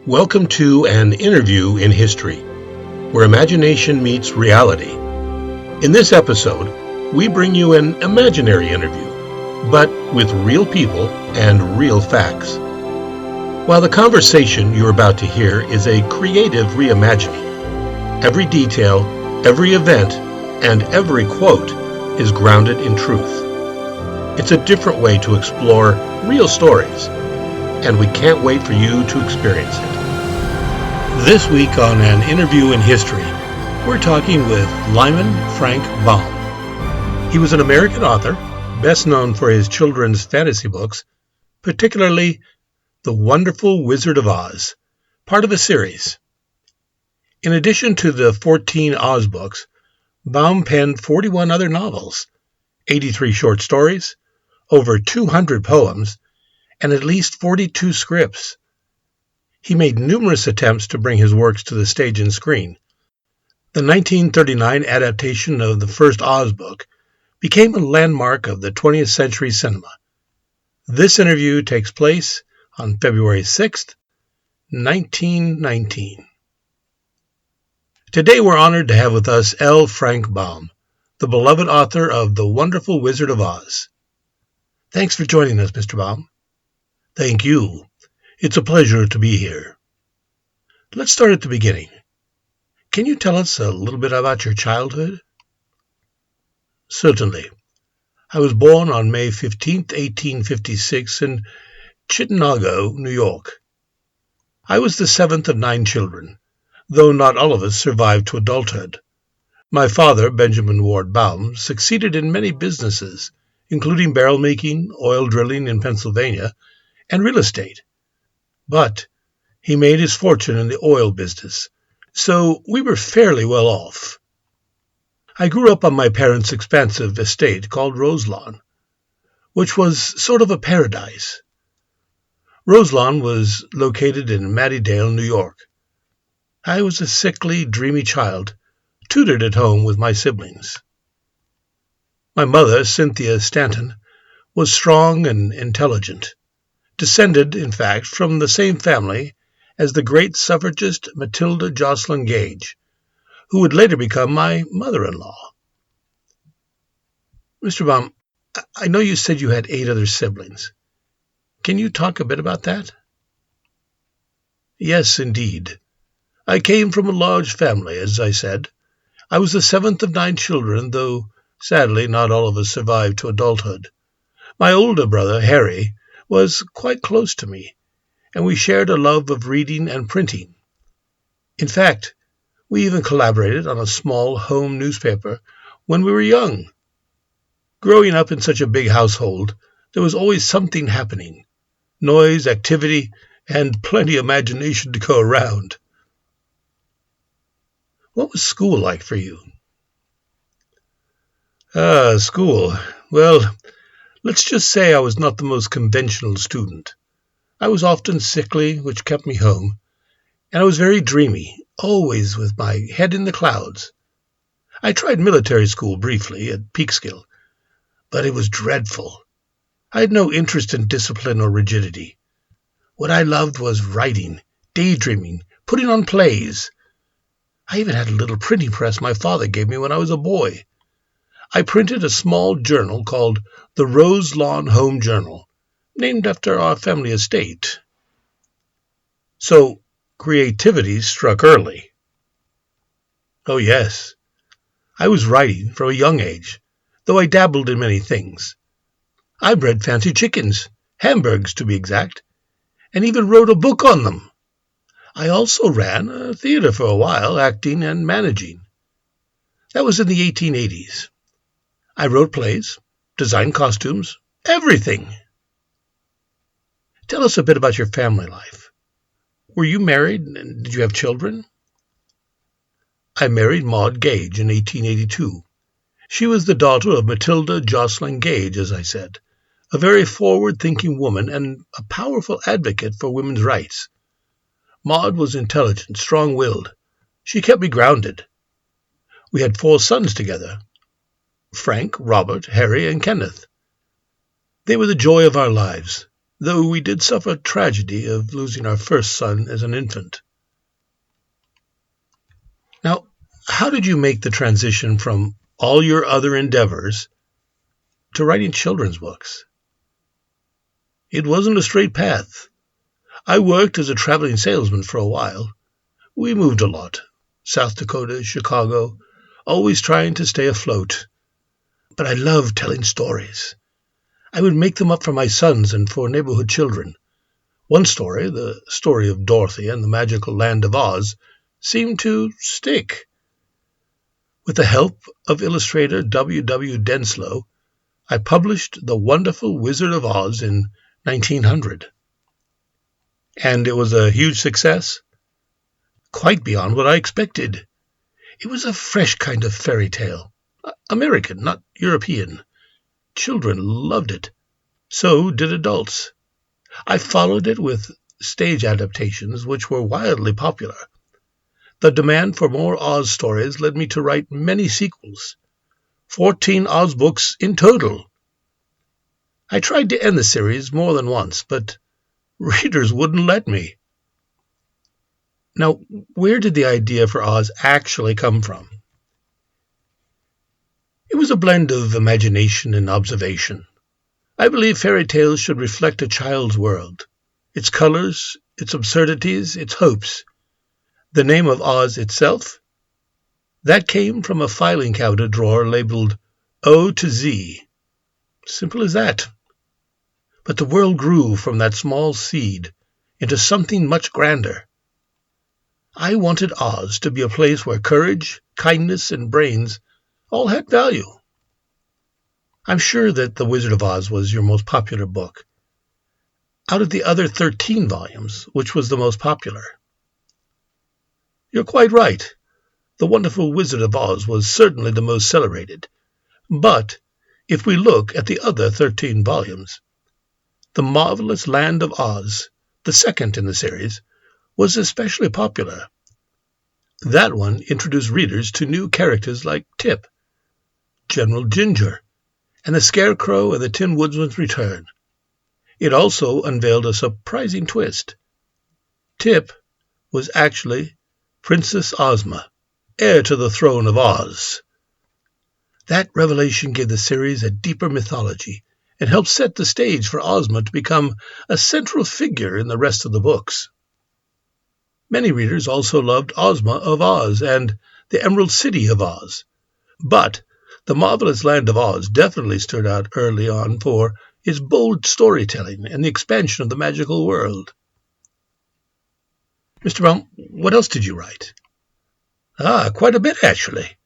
Welcome to An Interview in History, where imagination meets reality. In this episode, we bring you an imaginary interview, but with real people and real facts. While the conversation you're about to hear is a creative reimagining, every detail, every event, and every quote is grounded in truth. It's a different way to explore real stories, and we can't wait for you to experience it. This week on An Interview in History, we're talking with Lyman Frank Baum. He was an American author, best known for his children's fantasy books, particularly The Wonderful Wizard of Oz, part of a series. In addition to the 14 Oz books, Baum penned 41 other novels, 83 short stories, over 200 poems, and at least 42 scripts. He made numerous attempts to bring his works to the stage and screen. The 1939 adaptation of the first Oz book became a landmark of the 20th century cinema. This interview takes place on February 6th, 1919. Today we're honored to have with us L. Frank Baum, the beloved author of The Wonderful Wizard of Oz. Thanks for joining us, Mr. Baum. Thank you. It's a pleasure to be here. Let's start at the beginning. Can you tell us a little bit about your childhood? Certainly. I was born on May 15, 1856 in Chittenango, New York. I was the seventh of 9 children, though not all of us survived to adulthood. My father, Benjamin Ward Baum, succeeded in many businesses, including barrel making, oil drilling in Pennsylvania, and real estate. But he made his fortune in the oil business, so we were fairly well off. I grew up on my parents' expansive estate called Roselawn, which was sort of a paradise. Roselawn was located in Mattydale, New York. I was a sickly, dreamy child, tutored at home with my siblings. My mother, Cynthia Stanton, was strong and intelligent, descended, in fact, from the same family as the great suffragist Matilda Joslyn Gage, who would later become my mother-in-law. Mr. Baum, I know you said you had 8 other siblings. Can you talk a bit about that? Yes, indeed. I came from a large family, as I said. I was the 7th of 9 children, though, sadly, not all of us survived to adulthood. My older brother, Harry, was quite close to me, and we shared a love of reading and printing. In fact, we even collaborated on a small home newspaper when we were young. Growing up in such a big household, there was always something happening. Noise, activity, and plenty of imagination to go around. What was school like for you? School. Well, let's just say I was not the most conventional student. I was often sickly, which kept me home, and I was very dreamy, always with my head in the clouds. I tried military school briefly at Peekskill, but it was dreadful. I had no interest in discipline or rigidity. What I loved was writing, daydreaming, putting on plays. I even had a little printing press my father gave me when I was a boy. I printed a small journal called the Roselawn Home Journal, named after our family estate. So, creativity struck early. Oh, yes. I was writing from a young age, though I dabbled in many things. I bred fancy chickens, Hamburgs to be exact, and even wrote a book on them. I also ran a theater for a while, acting and managing. That was in the 1880s. I wrote plays, designed costumes, everything. Tell us a bit about your family life. Were you married, and did you have children? I married Maud Gage in 1882. She was the daughter of Matilda Joslyn Gage, as I said, a very forward-thinking woman and a powerful advocate for women's rights. Maud was intelligent, strong-willed. She kept me grounded. We had 4 sons together: Frank, Robert, Harry, and Kenneth. They were the joy of our lives. though we did suffer tragedy of losing our first son as an infant. Now, how did you make the transition from all your other endeavors to writing children's books? It wasn't a straight path. I worked as a traveling salesman for a while. We moved a lot. South Dakota, Chicago, always trying to stay afloat. But I loved telling stories. I would make them up for my sons and for neighborhood children. One story, the story of Dorothy and the magical land of Oz, seemed to stick. With the help of illustrator W. W. Denslow, I published The Wonderful Wizard of Oz in 1900. And it was a huge success, quite beyond what I expected. It was a fresh kind of fairy tale, American, not European. Children loved it. So did adults. I followed it with stage adaptations, which were wildly popular. The demand for more Oz stories led me to write many sequels, 14 Oz books in total. I tried to end the series more than once, but readers wouldn't let me. Now, where did the idea for Oz actually come from? It was a blend of imagination and observation. I believe fairy tales should reflect a child's world, its colors, its absurdities, its hopes. The name of Oz itself? That came from a filing cabinet drawer labeled O to Z. Simple as that. But the world grew from that small seed into something much grander. I wanted Oz to be a place where courage, kindness, and brains all had value. I'm sure that The Wizard of Oz was your most popular book. Out of the other 13 volumes, which was the most popular? You're quite right. The Wonderful Wizard of Oz was certainly the most celebrated. But if we look at the other 13 volumes, The Marvelous Land of Oz, the second in the series, was especially popular. That one introduced readers to new characters like Tip, General Ginger, and the Scarecrow and the Tin Woodman's Return. It also unveiled a surprising twist. Tip was actually Princess Ozma, heir to the throne of Oz. That revelation gave the series a deeper mythology and helped set the stage for Ozma to become a central figure in the rest of the books. Many readers also loved Ozma of Oz and the Emerald City of Oz. But The Marvelous Land of Oz definitely stood out early on for its bold storytelling and the expansion of the magical world. Mr. Baum, what else did you write? Quite a bit, actually.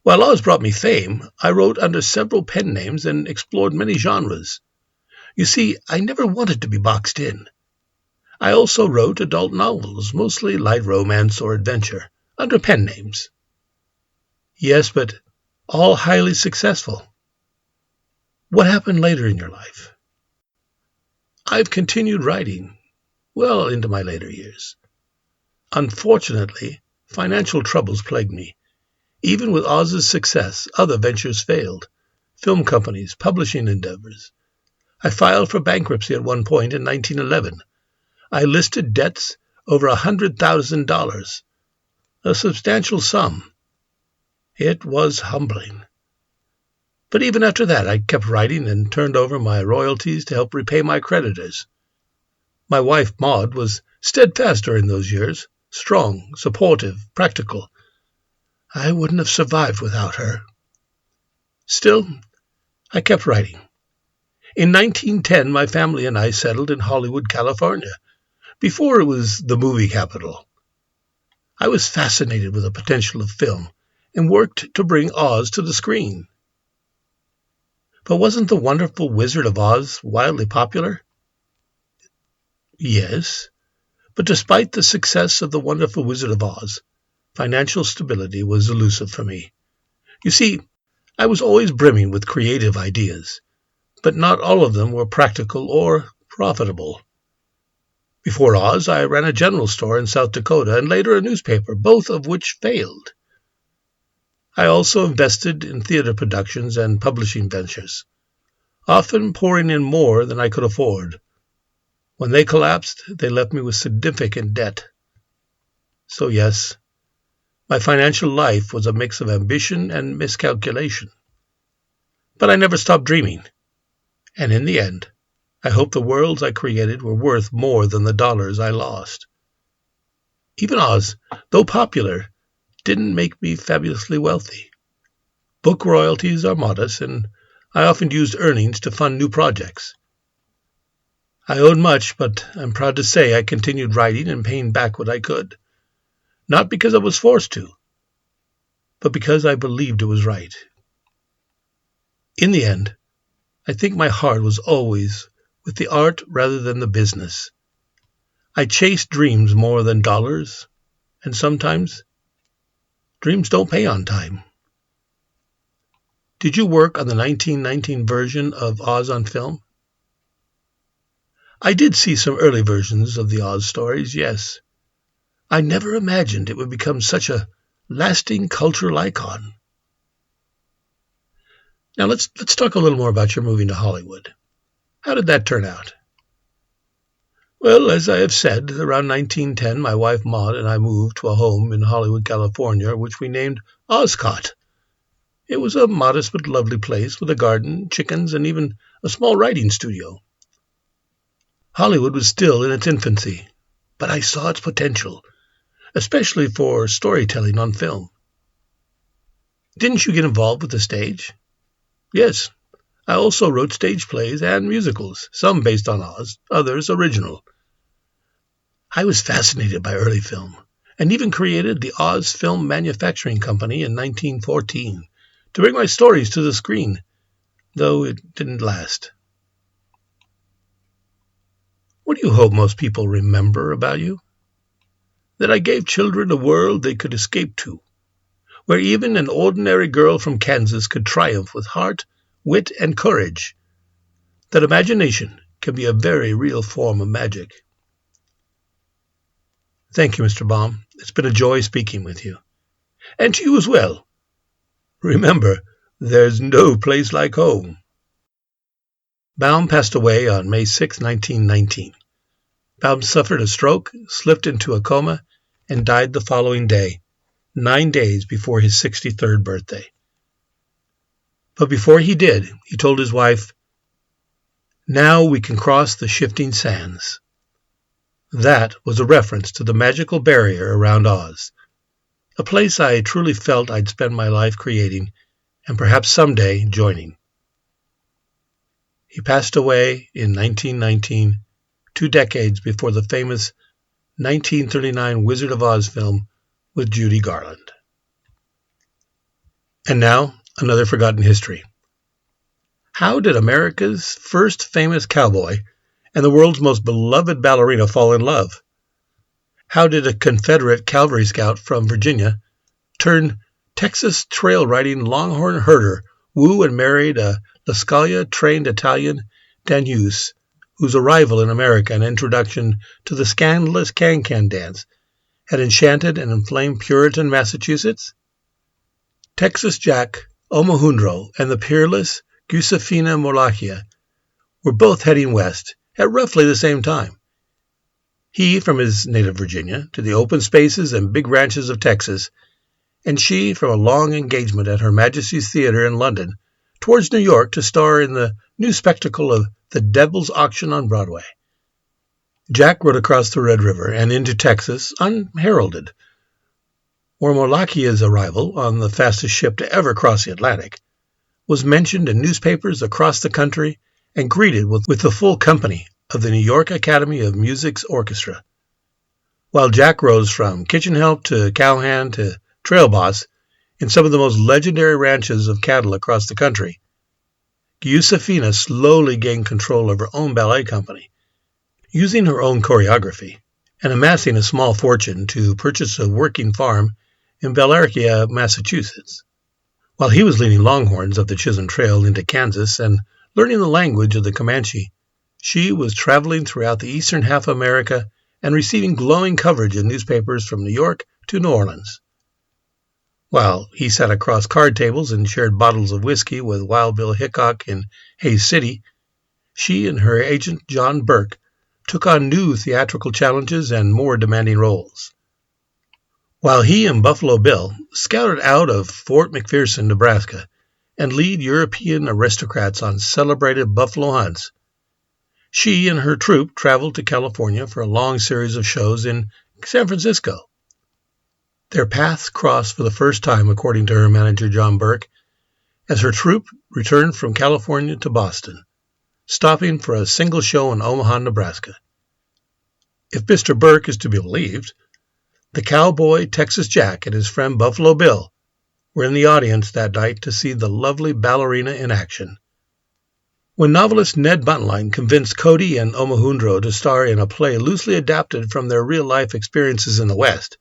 While Oz brought me fame, I wrote under several pen names and explored many genres. You see, I never wanted to be boxed in. I also wrote adult novels, mostly light romance or adventure, under pen names. Yes, but all highly successful. What happened later in your life? I've continued writing well into my later years. Unfortunately, financial troubles plagued me. Even with Oz's success, other ventures failed. Film companies, publishing endeavors. I filed for bankruptcy at one point in 1911. I listed debts over $100,000, a substantial sum. It was humbling. But even after that, I kept writing and turned over my royalties to help repay my creditors. My wife, Maud, was steadfast during those years, strong, supportive, practical. I wouldn't have survived without her. Still, I kept writing. In 1910, my family and I settled in Hollywood, California, before it was the movie capital. I was fascinated with the potential of film and worked to bring Oz to the screen. But wasn't The Wonderful Wizard of Oz wildly popular? Yes, but despite the success of The Wonderful Wizard of Oz, financial stability was elusive for me. You see, I was always brimming with creative ideas, but not all of them were practical or profitable. Before Oz, I ran a general store in South Dakota and later a newspaper, both of which failed. I also invested in theater productions and publishing ventures, often pouring in more than I could afford. When they collapsed, they left me with significant debt. So yes, my financial life was a mix of ambition and miscalculation. But I never stopped dreaming, and in the end, I hope the worlds I created were worth more than the dollars I lost. Even Oz, though popular, didn't make me fabulously wealthy. Book royalties are modest, and I often used earnings to fund new projects. I owed much, but I'm proud to say I continued writing and paying back what I could. Not because I was forced to, but because I believed it was right. In the end, I think my heart was always with the art rather than the business. I chased dreams more than dollars, and sometimes dreams don't pay on time. Did you work on the 1919 version of Oz on film? I did see some early versions of the Oz stories, yes. I never imagined it would become such a lasting cultural icon. Now let's talk a little more about your moving to Hollywood. How did that turn out? Well, as I have said, around 1910, my wife Maud and I moved to a home in Hollywood, California, which we named Oscott. It was a modest but lovely place with a garden, chickens, and even a small writing studio. Hollywood was still in its infancy, but I saw its potential, especially for storytelling on film. Didn't you get involved with the stage? Yes, I also wrote stage plays and musicals, some based on Oz, others original. I was fascinated by early film, and even created the Oz Film Manufacturing Company in 1914 to bring my stories to the screen, though it didn't last. What do you hope most people remember about you? That I gave children a world they could escape to, where even an ordinary girl from Kansas could triumph with heart, wit, and courage. That imagination can be a very real form of magic. Thank you, Mr. Baum. It's been a joy speaking with you. And to you as well. Remember, there's no place like home. Baum passed away on May 6, 1919. Baum suffered a stroke, slipped into a coma, and died the following day, 9 days before his 63rd birthday. But before he did, he told his wife, "Now we can cross the shifting sands." That was a reference to the magical barrier around Oz, a place I truly felt I'd spend my life creating and perhaps someday joining. He passed away in 1919, 2 decades before the famous 1939 Wizard of Oz film with Judy Garland. And now, another forgotten history. How did America's first famous cowboy and the world's most beloved ballerina fall in love? How did a Confederate cavalry scout from Virginia turn Texas trail-riding longhorn herder woo and married a La Scala-trained Italian danseuse whose arrival in America and introduction to the scandalous can-can dance had enchanted and inflamed Puritan Massachusetts? Texas Jack Omohundro and the peerless Giuseppina Morlachia were both heading west at roughly the same time. He from his native Virginia to the open spaces and big ranches of Texas, and she from a long engagement at Her Majesty's Theatre in London towards New York to star in the new spectacle of The Devil's Auction on Broadway. Jack rode across the Red River and into Texas unheralded, where Morlachia's arrival on the fastest ship to ever cross the Atlantic was mentioned in newspapers across the country and greeted with the full company of the New York Academy of Music's orchestra. While Jack rose from kitchen help to cowhand to trail boss in some of the most legendary ranches of cattle across the country, Giuseppina slowly gained control of her own ballet company, using her own choreography and amassing a small fortune to purchase a working farm in Valerkia, Massachusetts. While he was leading longhorns up the Chisholm Trail into Kansas and learning the language of the Comanche, she was traveling throughout the eastern half of America and receiving glowing coverage in newspapers from New York to New Orleans. While he sat across card tables and shared bottles of whiskey with Wild Bill Hickok in Hays City, she and her agent John Burke took on new theatrical challenges and more demanding roles. While he and Buffalo Bill scouted out of Fort McPherson, Nebraska, and lead European aristocrats on celebrated buffalo hunts, she and her troupe traveled to California for a long series of shows in San Francisco. Their paths crossed for the first time, according to her manager John Burke, as her troupe returned from California to Boston, stopping for a single show in Omaha, Nebraska. If Mr. Burke is to be believed, the cowboy Texas Jack and his friend Buffalo Bill were in the audience that night to see the lovely ballerina in action. When novelist Ned Buntline convinced Cody and Omohundro to star in a play loosely adapted from their real-life experiences in the West,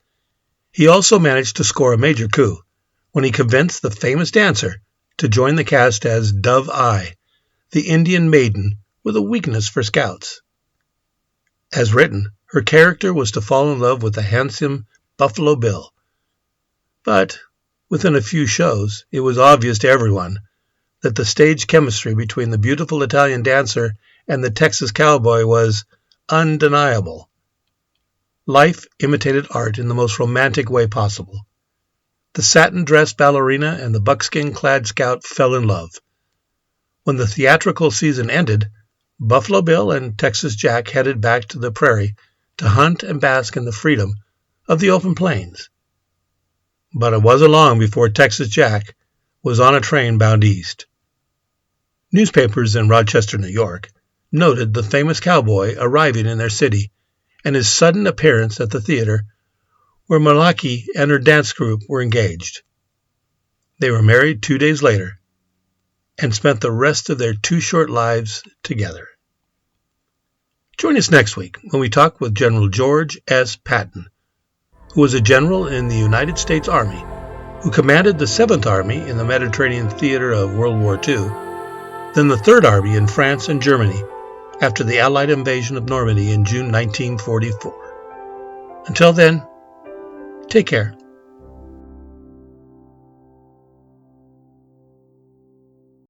he also managed to score a major coup when he convinced the famous dancer to join the cast as Dove Eye, the Indian maiden with a weakness for scouts. As written, her character was to fall in love with the handsome Buffalo Bill. But within a few shows, it was obvious to everyone that the stage chemistry between the beautiful Italian dancer and the Texas cowboy was undeniable. Life imitated art in the most romantic way possible. The satin-dressed ballerina and the buckskin-clad scout fell in love. When the theatrical season ended, Buffalo Bill and Texas Jack headed back to the prairie to hunt and bask in the freedom of the open plains. But it wasn't long before Texas Jack was on a train bound east. Newspapers in Rochester, New York, noted the famous cowboy arriving in their city and his sudden appearance at the theater where Malaki and her dance group were engaged. They were married 2 days later and spent the rest of their 2 short lives together. Join us next week when we talk with General George S. Patton, who was a general in the United States Army, who commanded the 7th Army in the Mediterranean theater of World War II, then the 3rd Army in France and Germany after the Allied invasion of Normandy in June 1944. Until then, take care.